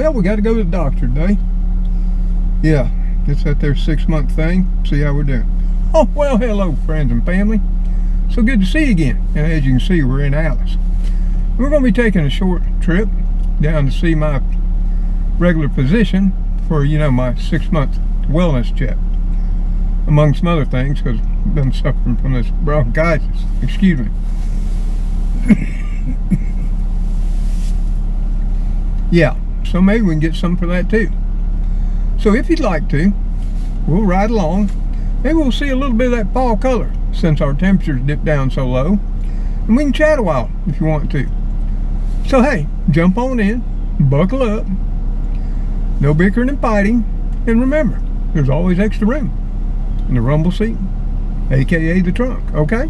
Well, we got to go to the doctor today. Yeah, it's that there 6-month thing. See how we're doing. Oh, well, hello, friends and family. So good to see you again. And as you can see, we're in Alice. We're going to be taking a short trip down to see my regular physician for, my 6-month wellness check. Among some other things, because I've been suffering from this bronchitis. Excuse me. Yeah, so maybe we can get some for that too. So if you'd like to, we'll ride along. Maybe we'll see a little bit of that fall color since our temperatures dipped down so low. And we can chat a while if you want to. So hey, jump on in, buckle up. No bickering and fighting. And remember, there's always extra room in the rumble seat, aka the trunk, okay?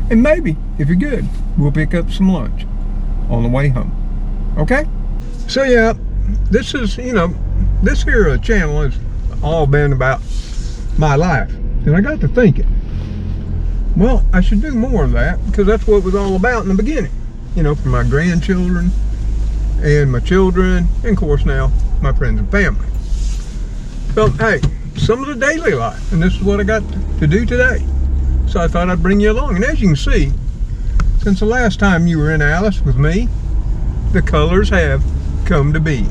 And maybe, if you're good, we'll pick up some lunch on the way home, okay? So yeah, this is, this here channel has all been about my life. And I got to thinking, well, I should do more of that because that's what it was all about in the beginning. For my grandchildren and my children, and of course now, my friends and family. So, hey, some of the daily life, and this is what I got to do today. So I thought I'd bring you along. And as you can see, since the last time you were in Alice with me, the colors have come to be.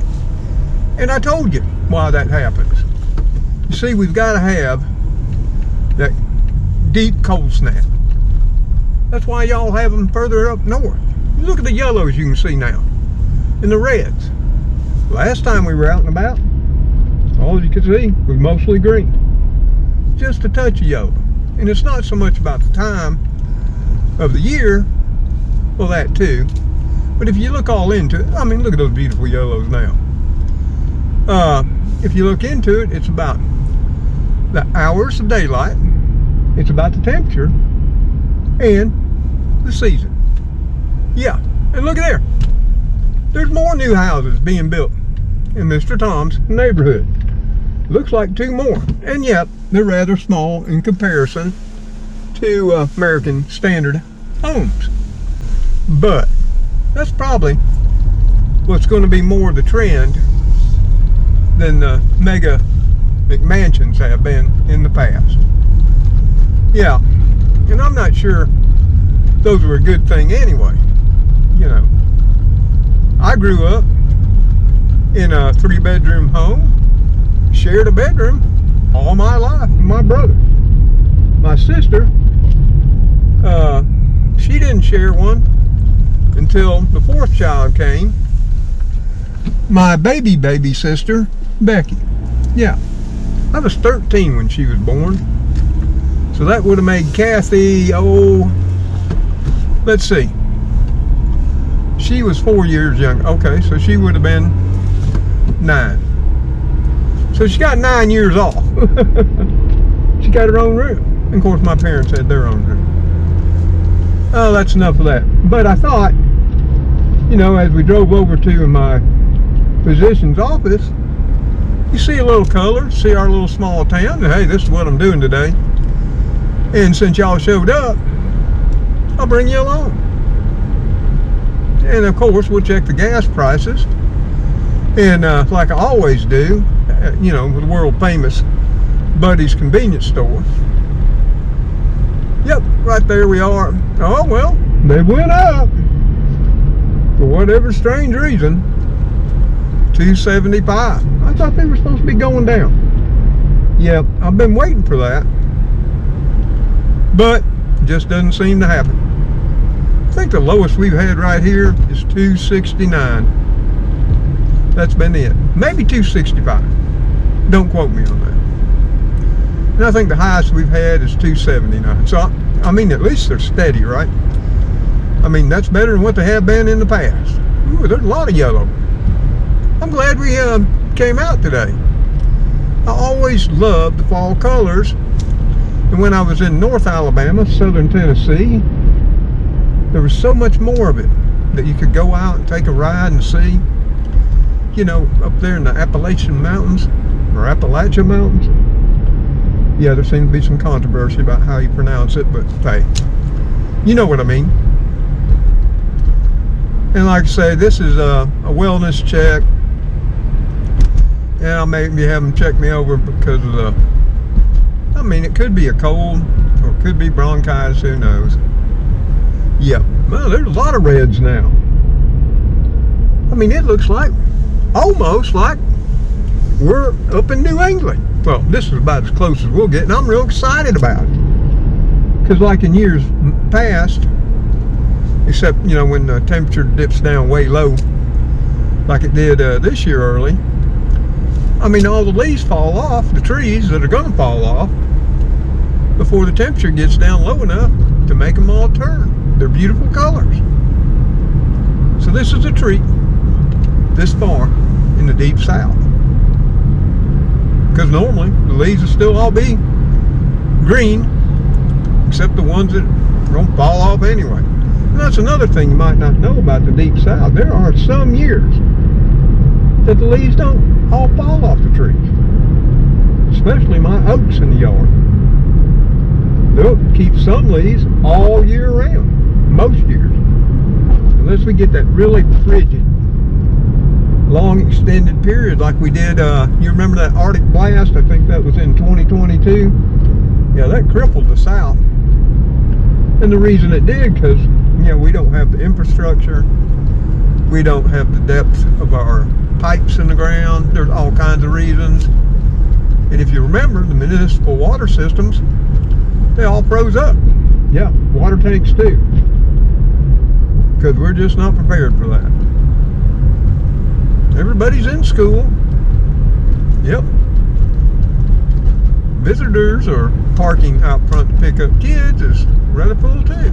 And I told you why that happens. You see, we've got to have that deep cold snap. That's why y'all have them further up north. You look at the yellows you can see now, and the reds. Last time we were out and about, all you could see was mostly green. Just a touch of yellow. And it's not so much about the time of the year, well that too, but if you look all into it, look at those beautiful yellows now. If you look into it, it's about the hours of daylight, it's about the temperature, and the season. Yeah, and look at there. There's more new houses being built in Mr. Tom's neighborhood. Looks like 2 more, and yet they're rather small in comparison to American standard homes. But that's probably what's going to be more the trend than the mega McMansions have been in the past. Yeah, and I'm not sure those were a good thing anyway. I grew up in a 3-bedroom home, shared a bedroom all my life with my brother. My sister, she didn't share one until the 4th child came. My baby sister, Becky. Yeah, I was 13 when she was born. So that would have made Kathy, let's see. She was 4 years younger. Okay, so she would have been 9. So she got 9 years off. She got her own room. And of course my parents had their own room. Oh, that's enough of that. But I thought, as we drove over to my physician's office, you see a little color, see our little small town, and hey, this is what I'm doing today. And since y'all showed up, I'll bring you along. And of course, we'll check the gas prices. And like I always do, with the world famous Buddy's convenience store. Yep, right there we are. Oh, well, they went up. For whatever strange reason, $2.75. I thought they were supposed to be going down. Yep, I've been waiting for that. But just doesn't seem to happen. I think the lowest we've had right here is $2.69. That's been it. Maybe $2.65. Don't quote me on that. And I think the highest we've had is $2.79. So, at least they're steady, right? That's better than what they have been in the past. Ooh, there's a lot of yellow. I'm glad we came out today. I always loved the fall colors. And when I was in North Alabama, Southern Tennessee, there was so much more of it that you could go out and take a ride and see. Up there in the Appalachian Mountains, or Appalachia Mountains. Yeah, there seemed to be some controversy about how you pronounce it, but hey, you know what I mean. And like I say, this is a wellness check and I'll maybe have them check me over because of the, I mean, it could be a cold or it could be bronchitis, who knows. Yep, well, there's a lot of reds now. I mean, it looks like, almost like we're up in New England. Well, this is about as close as we'll get, and I'm real excited about it. Because like in years past, except, you know, when the temperature dips down way low, like it did this year early, I mean, all the leaves fall off, the trees that are going to fall off, before the temperature gets down low enough to make them all turn. They're beautiful colors. So this is a treat this far in the deep south. Because normally the leaves will still all be green, except the ones that are going to fall off anyway. And that's another thing you might not know about the deep south. There are some years that the leaves don't all fall off the trees, especially my oaks in the yard. They'll keep some leaves all year round, most years, unless we get that really frigid, long extended period like we did. You remember that Arctic blast? I think that was in 2022. Yeah, that crippled the south, and the reason it did, because, you know, we don't have the infrastructure, we don't have the depth of our pipes in the ground. There's all kinds of reasons. And if you remember, the municipal water systems, they all froze up. Yeah, water tanks too, because we're just not prepared for that. Everybody's in school. Yep. Visitors are parking out front to pick up kids is rather full too.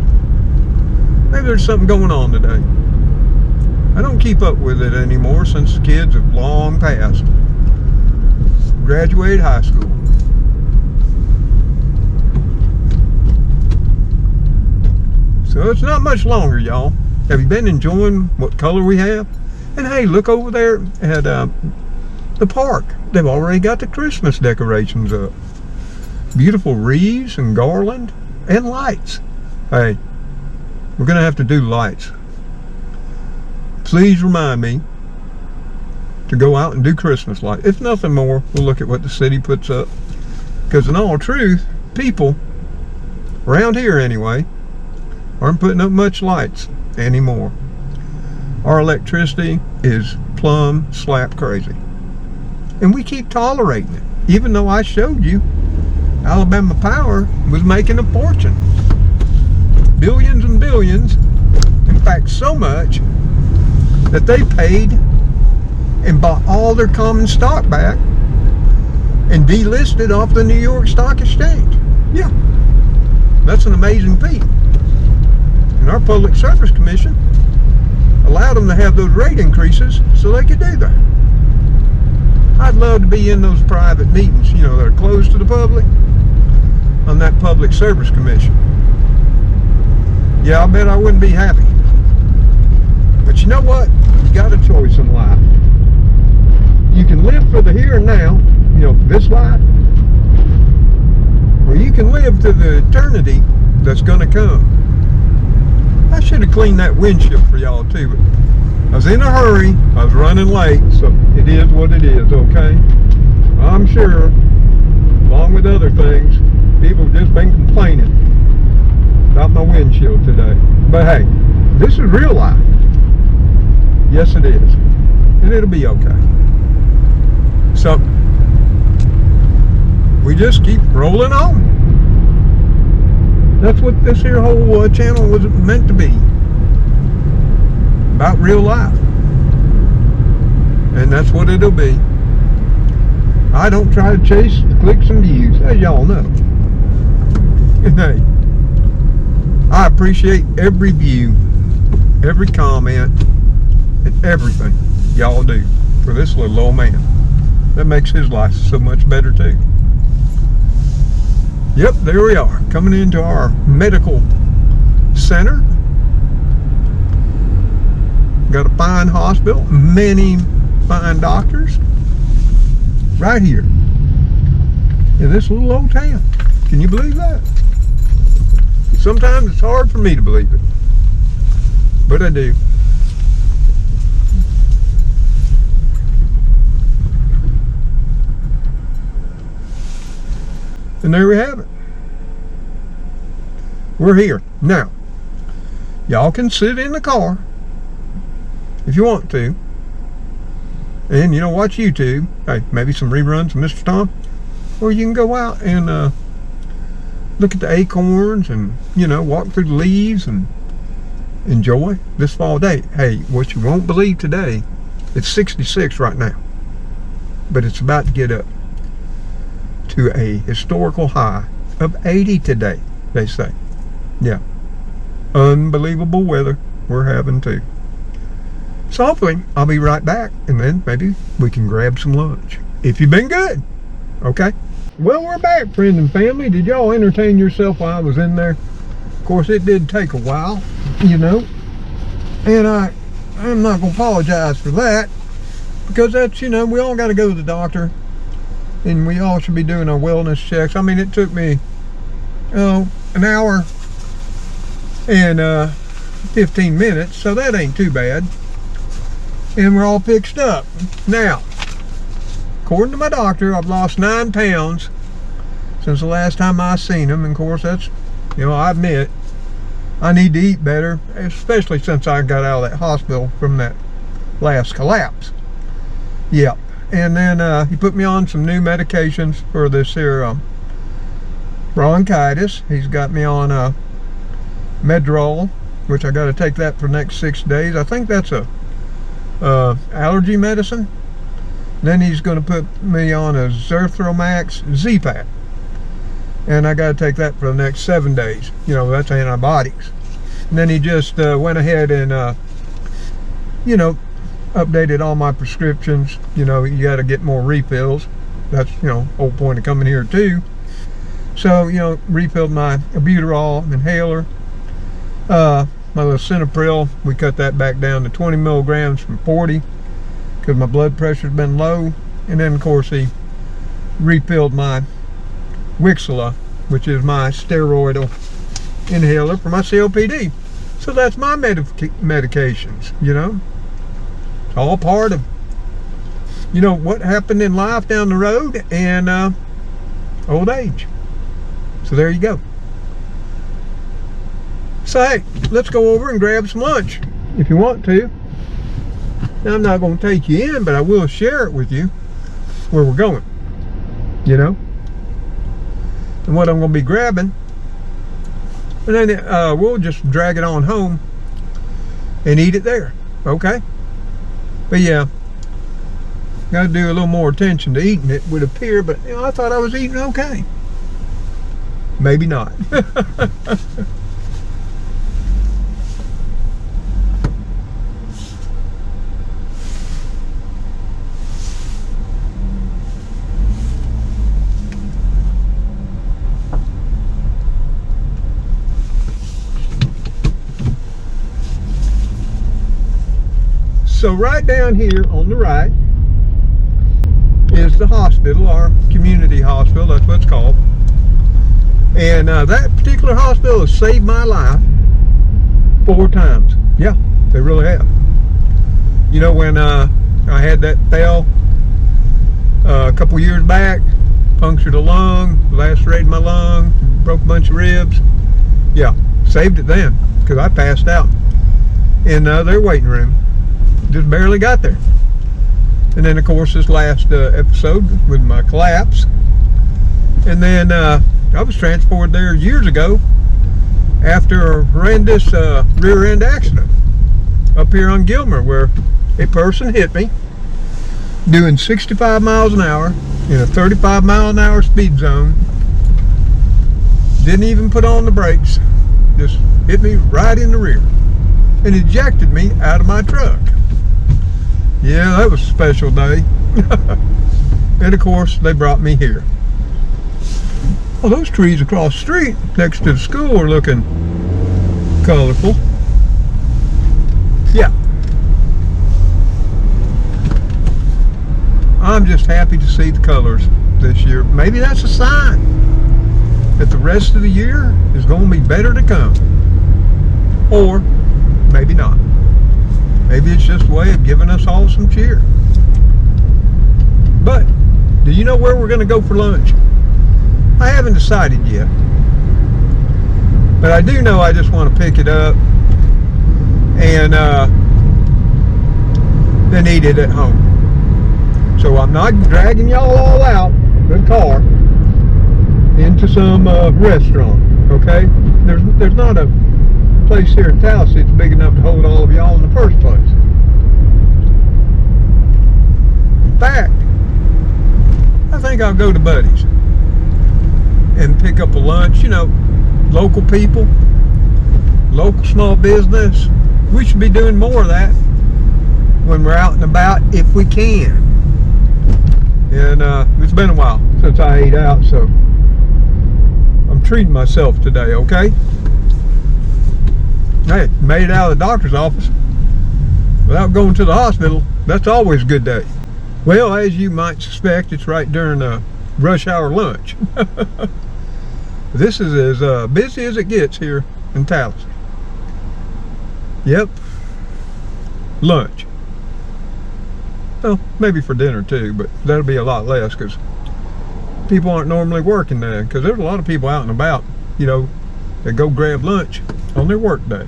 Maybe there's something going on today. I don't keep up with it anymore since the kids have long passed. Graduated high school. So it's not much longer, y'all. Have you been enjoying what color we have? And hey, look over there at the park. They've already got the Christmas decorations up. Beautiful wreaths and garland and lights. Hey, we're gonna have to do lights. Please remind me to go out and do Christmas lights. If nothing more, we'll look at what the city puts up. Because in all truth, people, around here anyway, aren't putting up much lights anymore. Our electricity is plumb slap crazy. And we keep tolerating it. Even though I showed you Alabama Power was making a fortune. Billions and billions. In fact, so much that they paid and bought all their common stock back and delisted off the New York Stock Exchange. Yeah, that's an amazing feat. And our Public Service Commission allowed them to have those rate increases so they could do that. I'd love to be in those private meetings, you know, that are closed to the public, on that Public Service Commission. Yeah, I bet I wouldn't be happy. But you know what? You got a choice in life. You can live for the here and now, you know, this life, or you can live to the eternity that's going to come. I should have cleaned that windshield for y'all too, but I was in a hurry, I was running late, so it is what it is, okay? I'm sure, along with other things, people have just been complaining about my windshield today. But hey, this is real life. Yes, it is. And it'll be okay. So, we just keep rolling on. That's what this here whole channel was meant to be. About real life. And that's what it'll be. I don't try to chase the clicks and views, as y'all know. And hey, I appreciate every view, every comment, and everything y'all do for this little old man. That makes his life so much better too. Yep, there we are, coming into our medical center. Got a fine hospital, many fine doctors, right here in this little old town. Can you believe that? Sometimes it's hard for me to believe it, but I do. And there we have it. We're here. Now, y'all can sit in the car if you want to. And, you know, watch YouTube. Hey, maybe some reruns of Mr. Tom. Or you can go out and look at the acorns and, you know, walk through the leaves and enjoy this fall day. Hey, what you won't believe today, it's 66 right now. But it's about to get up to a historical high of 80 today, they say. Yeah. Unbelievable weather we're having too. So hopefully I'll be right back, and then maybe we can grab some lunch. If you've been good. Okay? Well, we're back, friends and family. Did y'all entertain yourself while I was in there? Of course, it did take a while, you know. And I'm not going to apologize for that. Because that's, you know, we all got to go to the doctor. And we all should be doing our wellness checks. I mean, it took me, an hour and 15 minutes. So that ain't too bad. And we're all fixed up. Now, according to my doctor, I've lost 9 pounds since the last time I seen him. And of course, that's, you know, I admit, I need to eat better, especially since I got out of that hospital from that last collapse. Yep. And then he put me on some new medications for this here bronchitis. He's got me on Medrol, which I got to take that for the next 6 days. I think that's a allergy medicine. Then he's going to put me on a Zithromax Z-Pack, and I got to take that for the next 7 days. You know, that's antibiotics. And then he just went ahead and you know, updated all my prescriptions. You know, you got to get more refills. That's, you know, whole point of coming here too. So, you know, refilled my albuterol inhaler. My little Cinepril, we cut that back down to 20 milligrams from 40 because my blood pressure's been low. And then, of course, he refilled my Wixela, which is my steroidal inhaler for my COPD. So that's my medications, you know. It's all part of, you know, what happened in life down the road and old age. So there you go. So hey, let's go over and grab some lunch if you want to. Now, I'm not going to take you in, but I will share it with you where we're going, you know, and what I'm going to be grabbing. And then we'll just drag it on home and eat it there, okay? But yeah, got to do a little more attention to eating it, would appear, but you know, I thought I was eating okay. Maybe not. So right down here on the right is the hospital, our community hospital, that's what it's called. And that particular hospital has saved my life 4 times. Yeah, they really have. You know, when I had that fell a couple years back, punctured a lung, lacerated my lung, broke a bunch of ribs. Yeah, saved it then, because I passed out in their waiting room. Just barely got there. And then, of course, this last episode with my collapse. And then I was transported there years ago after a horrendous rear end accident up here on Gilmer, where a person hit me doing 65 miles an hour in a 35 mile an hour speed zone. Didn't even put on the brakes. Just hit me right in the rear and ejected me out of my truck. Yeah, that was a special day. And of course, they brought me here. Well, those trees across the street next to the school are looking colorful. Yeah. I'm just happy to see the colors this year. Maybe that's a sign that the rest of the year is going to be better to come. Or maybe not. Maybe it's just a way of giving us all some cheer. But do you know where we're going to go for lunch? I haven't decided yet. But I do know I just want to pick it up and then eat it at home. So I'm not dragging y'all all out the car into some restaurant, okay? There's not a place here in Tallahassee that's big enough to hold all of y'all in the first place. In fact, I think I'll go to Buddy's and pick up a lunch. You know, local people, local small business. We should be doing more of that when we're out and about if we can. And it's been a while since I ate out, so I'm treating myself today, okay? Hey, made it out of the doctor's office without going to the hospital. That's always a good day. Well, as you might suspect, it's right during rush hour lunch. This is as busy as it gets here in Tallahassee. Yep, lunch. Well, maybe for dinner too, but that'll be a lot less because people aren't normally working then, because there's a lot of people out and about, you know, that go grab lunch on their work day.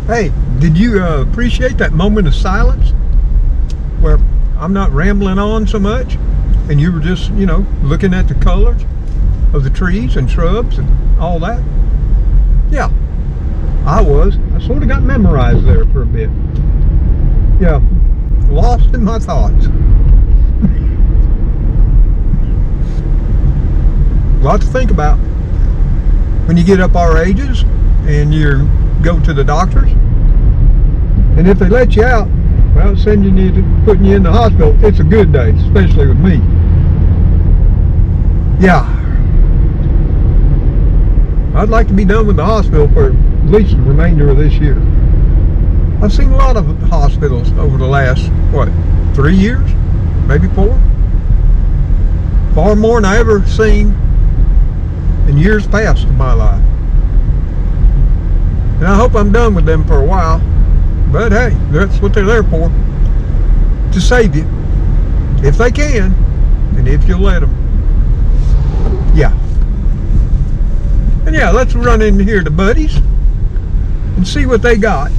Hey, did you appreciate that moment of silence where I'm not rambling on so much and you were just, you know, looking at the colors of the trees and shrubs and all that? Yeah, I was. I sort of got memorized there for a bit. Yeah, lost in my thoughts. A lot to think about when you get up our ages and you go to the doctors, and if they let you out, well, sending you to putting you in the hospital, it's a good day, especially with me. Yeah, I'd like to be done with the hospital for at least the remainder of this year. I've seen a lot of hospitals over the last, what, 3 years, maybe 4, far more than I ever seen in years past in my life. And I hope I'm done with them for a while. But hey, that's what they're there for. To save you. If they can. And if you'll let them. Yeah. And yeah, let's run in here to Buddy's and see what they got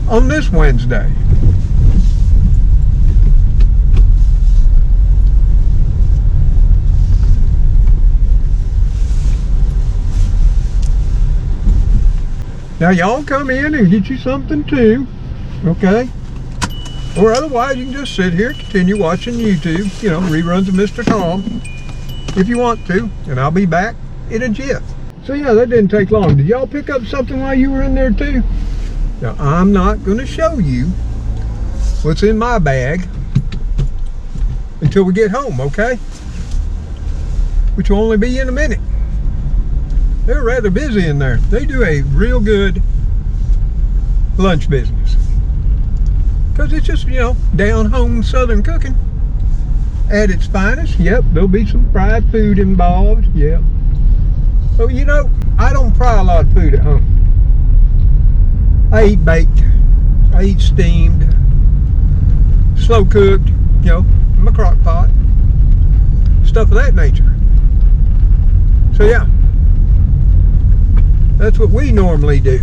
on this Wednesday. Now y'all come in and get you something too, okay? Or otherwise you can just sit here and continue watching YouTube, you know, reruns of Mr. Tom, if you want to, and I'll be back in a jiff. So yeah, that didn't take long. Did y'all pick up something while you were in there too? Now I'm not going to show you what's in my bag until we get home, okay? which will only be in a minute. They're rather busy in there. They do a real good lunch business. Because it's just, you know, down home Southern cooking at its finest. Yep, there'll be some fried food involved. Yep. So, you know, I don't fry a lot of food at home. I eat baked. I eat steamed. Slow cooked, you know, in my crock pot. Stuff of that nature. So, yeah. That's what we normally do.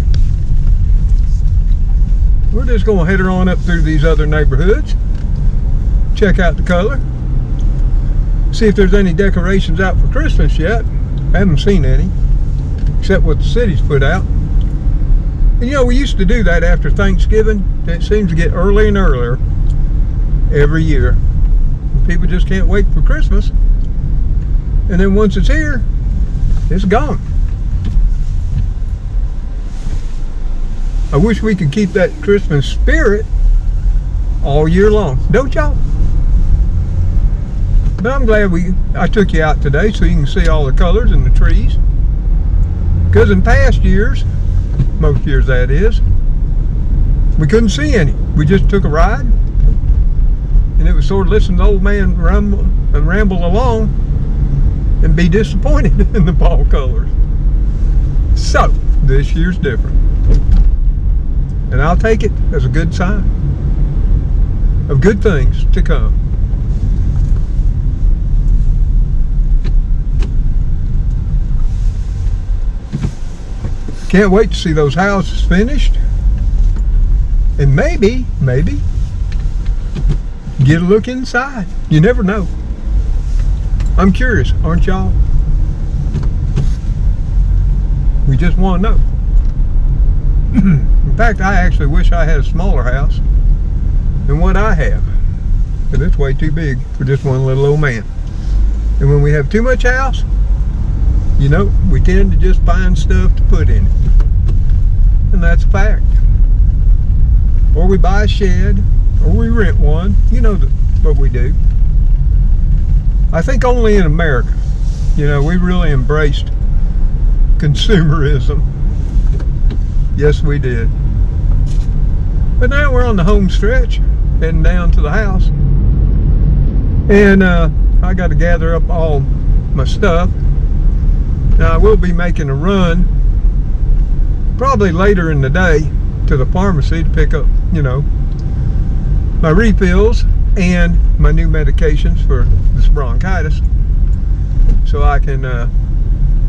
We're just going to head her on up through these other neighborhoods. Check out the color. See if there's any decorations out for Christmas yet. I haven't seen any, except what the city's put out. And you know, we used to do that after Thanksgiving. It seems to get earlier and earlier every year. People just can't wait for Christmas. And then once it's here, it's gone. I wish we could keep that Christmas spirit all year long, don't y'all? But I'm glad I took you out today so you can see all the colors and the trees. Because in past years, most years that is, we couldn't see any. We just took a ride, and it was sort of listen to the old man ramble along and be disappointed in the fall colors. So, this year's different. And I'll take it as a good sign of good things to come. Can't wait to see those houses finished. And maybe, get a look inside. You never know. I'm curious, aren't y'all? We just want to know. In fact, I actually wish I had a smaller house than what I have. But it's way too big for just one little old man. And when we have too much house, you know, we tend to just find stuff to put in it. And that's a fact. Or we buy a shed, or we rent one. You know what we do. I think only in America, you know, we really embraced consumerism. Yes, we did. But now we're on the home stretch, heading down to the house. And I got to gather up all my stuff. Now I will be making a run probably later in the day to the pharmacy to pick up, you know, my refills and my new medications for this bronchitis, so I can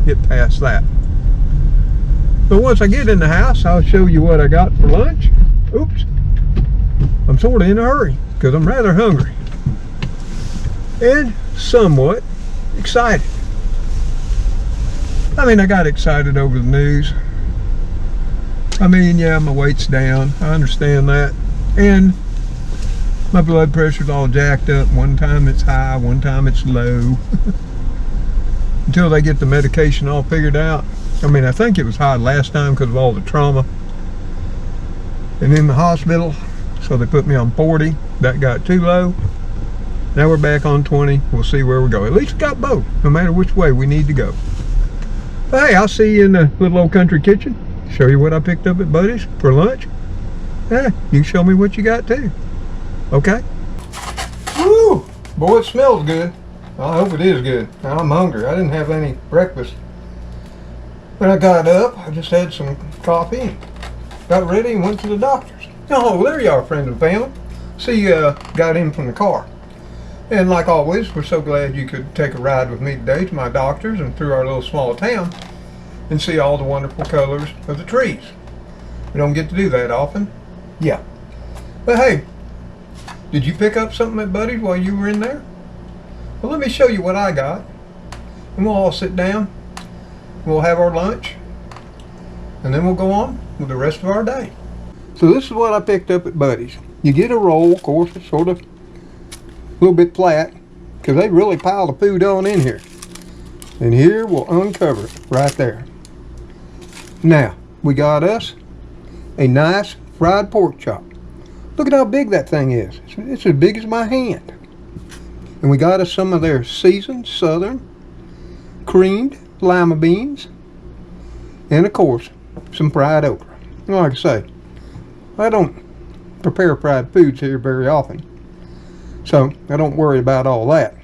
get past that. But once I get in the house, I'll show you what I got for lunch. Oops. I'm sort of in a hurry because I'm rather hungry and somewhat excited. I mean, I got excited over the news. I mean, yeah, my weight's down. I understand that. And my blood pressure's all jacked up. One time it's high, one time it's low. Until they get the medication all figured out. I mean, I think it was high last time because of all the trauma. And in the hospital, so they put me on 40. That got too low. Now we're back on 20. We'll see where we go. At least we got both, no matter which way we need to go. But hey, I'll see you in the little old country kitchen. Show you what I picked up at Buddy's for lunch. Yeah, you can show me what you got too. Okay? Woo! Boy, it smells good. I hope it is good. I'm hungry. I didn't have any breakfast. When I got up, I just had some coffee and got ready and went to the doctor's. Oh, there you are, friend and family. See, you got in from the car. And like always, we're so glad you could take a ride with me today to my doctor's and through our little small town and see all the wonderful colors of the trees. We don't get to do that often. Yeah. But hey, did you pick up something at Buddy's while you were in there? Well, let me show you what I got. And we'll all sit down. We'll have our lunch. And then we'll go on with the rest of our day. So this is what I picked up at Buddy's. You get a roll, of course, it's sort of a little bit flat because they really pile the food on in here. And here we'll uncover it right there. Now, we got us a nice fried pork chop. Look at how big that thing is. It's as big as my hand. And we got us some of their seasoned southern creamed lima beans, and of course, some fried okra. Like I say, I don't prepare fried foods here very often, so I don't worry about all that.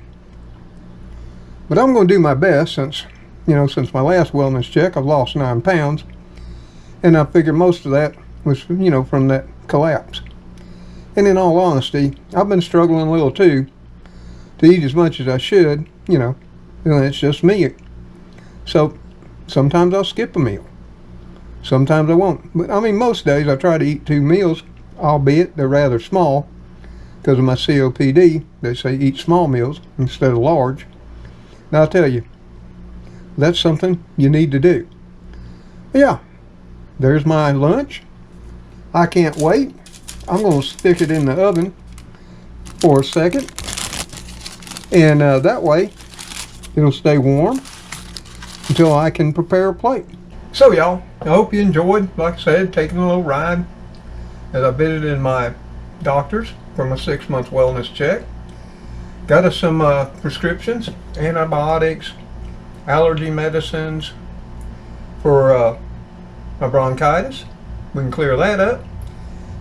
But I'm going to do my best since my last wellness check, I've lost 9 pounds, and I figure most of that was, from that collapse. And in all honesty, I've been struggling a little too to eat as much as I should, and it's just me. So sometimes I'll skip a meal. Sometimes I won't. But I mean, most days I try to eat 2 meals, albeit they're rather small. Because of my COPD, they say eat small meals instead of large. Now I'll tell you, that's something you need to do. Yeah, there's my lunch. I can't wait. I'm going to stick it in the oven for a second. And that way, it'll stay warm until I can prepare a plate. So y'all, I hope you enjoyed, like I said, taking a little ride as I visited my doctors for my 6-month wellness check. Got us some prescriptions, antibiotics, allergy medicines for my bronchitis. We can clear that up.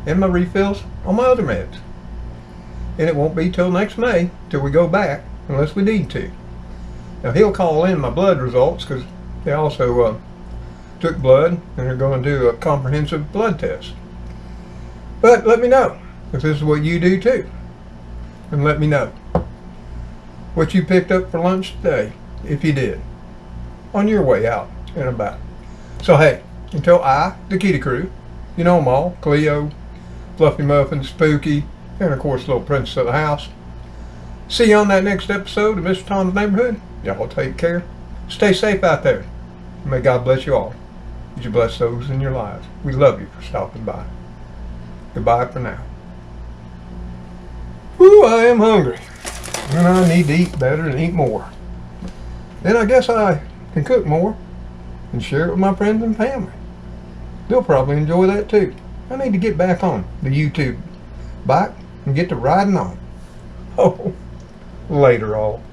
And my refills on my other meds. And it won't be till next May till we go back, unless we need to. Now he'll call in my blood results because they also took blood and they're going to do a comprehensive blood test. But let me know if this is what you do too. And let me know what you picked up for lunch today, if you did, on your way out and about. So hey, until the Kitty Crew, you know them all, Cleo, Fluffy Muffin, Spooky, and of course Little Princess of the House. See you on that next episode of Mr. Tom's Neighborhood. Y'all take care. Stay safe out there. May God bless you all. Would you bless those in your lives. We love you for stopping by. Goodbye for now. Whew, I am hungry. And I need to eat better and eat more. Then I guess I can cook more and share it with my friends and family. They'll probably enjoy that too. I need to get back on the YouTube bike and get to riding on. Oh, later all.